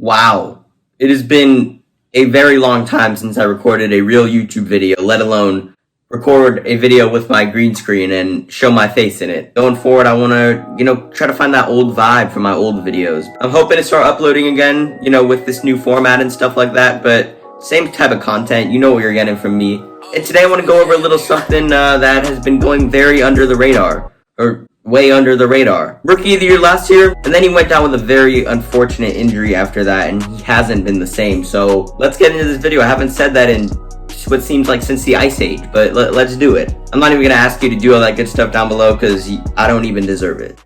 Wow. It has been a very long time since I recorded a real YouTube video, let alone record a video with my green screen and show my face in it. Going forward, I want to, try to find that old vibe from my old videos. I'm hoping to start uploading again, with this new format and stuff like that, but same type of content. You know what you're getting from me. And today I want to go over a little something that has been going very under the radar, or way under the radar. Rookie of the year last year, and then he went down with a very unfortunate injury after that, and he hasn't been the same. So let's get into this video. I haven't said that in what seems like since the Ice Age, but let's do it. I'm not even gonna ask you to do all that good stuff down below because I don't even deserve it.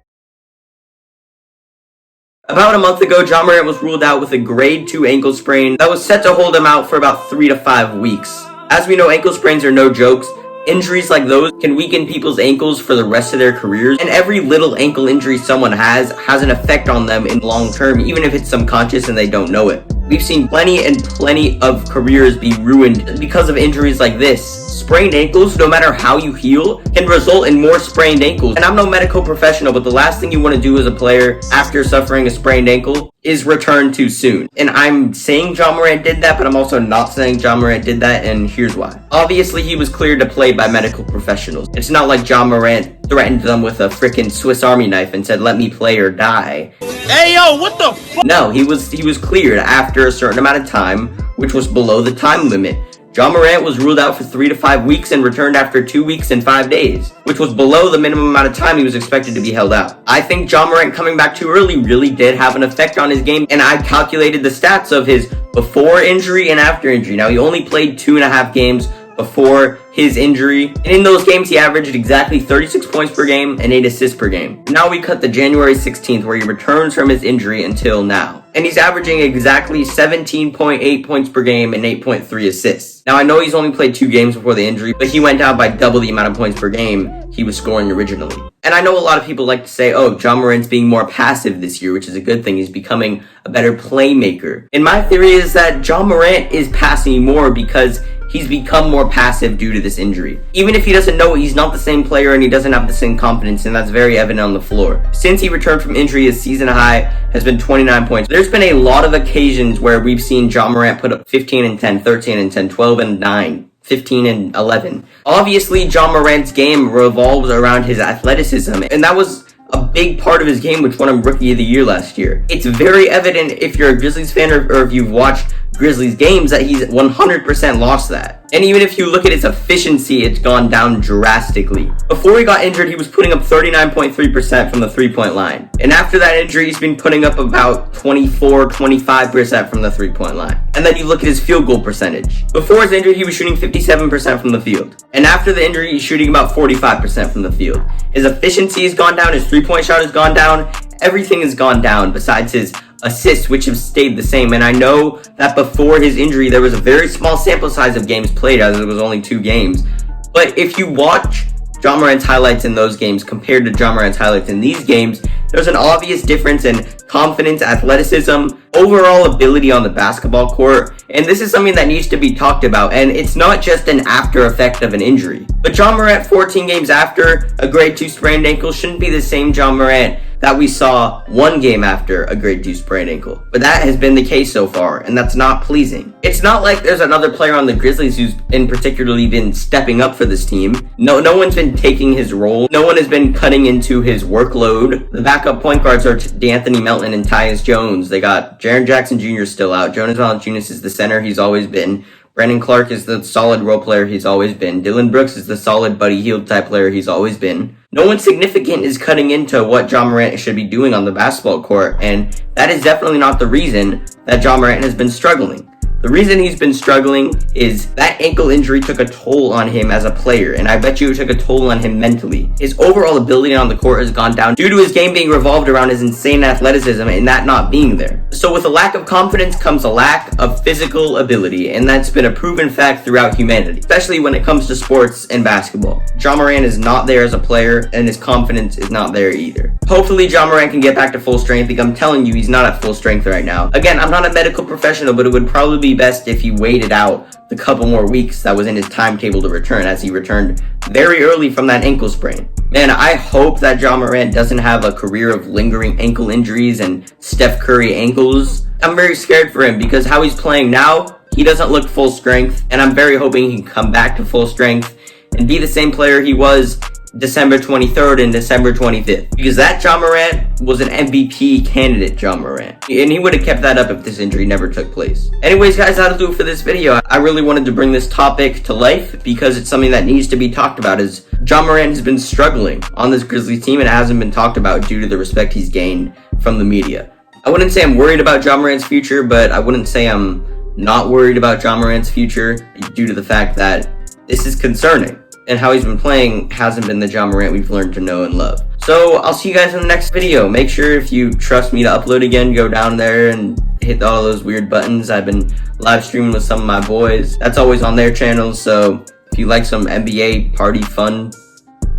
About a month ago, Ja Morant was ruled out with a grade 2 ankle sprain that was set to hold him out for about 3 to 5 weeks. As we know, ankle sprains are no jokes. Injuries like those can weaken people's ankles for the rest of their careers, and every little ankle injury someone has an effect on them in the long term, even if it's subconscious and they don't know it. We've seen plenty of careers be ruined because of injuries like this. Sprained ankles, no matter how you heal, can result in more sprained ankles. And I'm no medical professional, but the last thing you want to do as a player after suffering a sprained ankle is return too soon. And I'm saying Ja Morant did that, but I'm also not saying Ja Morant did that, and here's why. Obviously, he was cleared to play by medical professionals. It's not like Ja Morant threatened them with a freaking Swiss Army knife and said, "Let me play or die." Hey yo, what the fuck? No, he was cleared after a certain amount of time, which was below the time limit. Ja Morant was ruled out for 3 to 5 weeks and returned after 2 weeks and 5 days, which was below the minimum amount of time he was expected to be held out. I think Ja Morant coming back too early really did have an effect on his game, and I calculated the stats of his before injury and after injury. Now, he only played 2.5 games before his injury, and in those games he averaged exactly 36 points per game and 8 assists per game. Now we cut the January 16th where he returns from his injury until now, and he's averaging exactly 17.8 points per game and 8.3 assists. Now I know he's only played 2 games before the injury, but he went down by double the amount of points per game he was scoring originally. And I know a lot of people like to say, oh, Ja Morant's being more passive this year, which is a good thing. He's becoming a better playmaker. And my theory is that Ja Morant is passing more because he's become more passive due to this injury. Even if he doesn't know it, he's not the same player and he doesn't have the same confidence, and that's very evident on the floor. Since he returned from injury, his season high has been 29 points. There's been a lot of occasions where we've seen Ja Morant put up 15 and 10, 13 and 10, 12 and 9. 15 and 11. Obviously, Ja Morant's game revolves around his athleticism, and that was a big part of his game, which won him Rookie of the Year last year. It's very evident if you're a Grizzlies fan or if you've watched Grizzlies games that he's 100% lost that. And even if you look at his efficiency, it's gone down drastically. Before he got injured, he was putting up 39.3% from the three-point line. And after that injury, he's been putting up about 25% from the three-point line. And then you look at his field goal percentage. Before his injury, he was shooting 57% from the field. And after the injury, he's shooting about 45% from the field. His efficiency has gone down, his three-point shot has gone down, everything has gone down besides his assists, which have stayed the same. And I know that before his injury, there was a very small sample size of games played, as it was only 2 games. But if you watch Ja Morant's highlights in those games compared to Ja Morant's highlights in these games, there's an obvious difference in confidence, athleticism, overall ability on the basketball court, and this is something that needs to be talked about, and it's not just an after effect of an injury. But Ja Morant 14 games after a grade 2 sprained ankle shouldn't be the same Ja Morant that we saw 1 game after a grade 2 sprained ankle. But that has been the case so far, and that's not pleasing. It's not like there's another player on the Grizzlies who's particularly been stepping up for this team. No one's been taking his role. No one has been cutting into his workload. The backup point guards are D'Anthony Melton and Tyus Jones. They got Jaren Jackson Jr. still out. Jonas Valanciunas is the center he's always been. Brandon Clark is the solid role player he's always been. Dylan Brooks is the solid Buddy Hield type player he's always been. No one significant is cutting into what Ja Morant should be doing on the basketball court, and that is definitely not the reason that Ja Morant has been struggling. The reason he's been struggling is that ankle injury took a toll on him as a player, and I bet you it took a toll on him mentally. His overall ability on the court has gone down due to his game being revolved around his insane athleticism and that not being there. So with a lack of confidence comes a lack of physical ability, and that's been a proven fact throughout humanity, especially when it comes to sports and basketball. Ja Morant is not there as a player, and his confidence is not there either. Hopefully Ja Morant can get back to full strength. Like I'm telling you, he's not at full strength right now. Again, I'm not a medical professional, but it would probably be best if he waited out the couple more weeks that was in his timetable to return, as he returned very early from that ankle sprain. Man, I hope that Ja Morant doesn't have a career of lingering ankle injuries and Steph Curry ankles. I'm very scared for him because how he's playing now, he doesn't look full strength, and I'm very hoping he can come back to full strength and be the same player he was December 23rd and December 25th. Because that Ja Morant was an MVP candidate Ja Morant. And he would have kept that up if this injury never took place. Anyways, guys, that'll do it for this video. I really wanted to bring this topic to life because it's something that needs to be talked about, as Ja Morant has been struggling on this Grizzlies team and it hasn't been talked about due to the respect he's gained from the media. I wouldn't say I'm worried about Ja Morant's future, but I wouldn't say I'm not worried about Ja Morant's future due to the fact that this is concerning. And how he's been playing hasn't been the Ja Morant we've learned to know and love. So I'll see you guys in the next video. Make sure if you trust me to upload again, go down there and hit all those weird buttons. I've been live streaming with some of my boys. That's always on their channels. So if you like some NBA party fun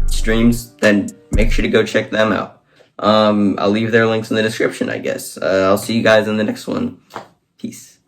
streams, then make sure to go check them out. I'll leave their links in the description, I guess. I'll see you guys in the next one. Peace.